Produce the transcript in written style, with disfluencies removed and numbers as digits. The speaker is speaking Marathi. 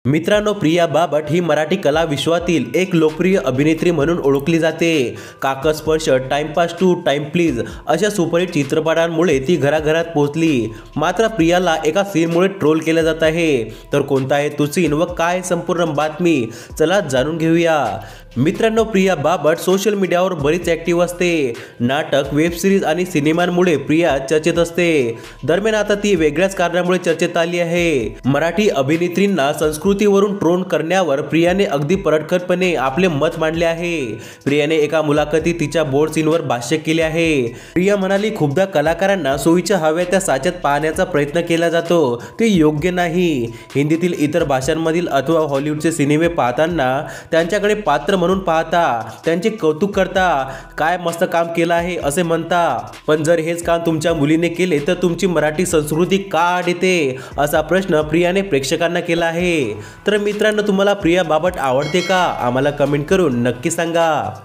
मित्रांनो, प्रिया बापट ही मराठी कला विश्वातील एक लोकप्रिय अभिनेत्री म्हणून ओळखली जाते। काकस्पर्श, टाइमपास टू टाइम प्लीज अशा सुपरहिट चित्रपटांमुळे ती घराघरात पोहोचली। मात्र प्रियाला एका सीनमुळे ट्रोल केले जात आहे। तर कोणता आहे तो सीन व काय संपूर्ण बातमी, चला जाणून घेऊया। मित्रांनो, प्रिया बापट सोशल मीडियावर बरीच ॲक्टिव्ह असते। नाटक, वेब सिरीज आणि सिनेमांमुळे प्रिया चर्चेत असते। दरम्यान आता ती वेगळ्याच कारणामुळे चर्चेत आली आहे। मराठी अभिनेत्रींना संस्कृतीवरून ट्रोल करण्यावर प्रियाने अगदी परखडपणे आपले मत मांडले आहे। प्रियाने एका मुलाखतीत तिच्या बोल्ड सीनवर भाष्य केले आहे। प्रिया म्हणाली, खूपदा कलाकारांना सोयीच्या हव्या त्या साच्यात पाहण्याचा प्रयत्न केला जातो, ते योग्य नाही। हिंदीतील इतर भाषांमधील अथवा हॉलिवूडचे सिनेमे पाहताना त्यांच्याकडे पात्र म्हणून पाहता, त्यांचे कौतुक करता, काय मस्त काम केलं आहे असे म्हणता। पण जर हेच काम तुमच्या मुलीने केले तर तुमची मराठी संस्कृती का आड येते, असा प्रश्न प्रियाने प्रेक्षकांना केला आहे। तर मित्रांनो, तुम्हाला प्रिया बापट आवडते का? आम्हाला कमेंट करून नक्की सांगा।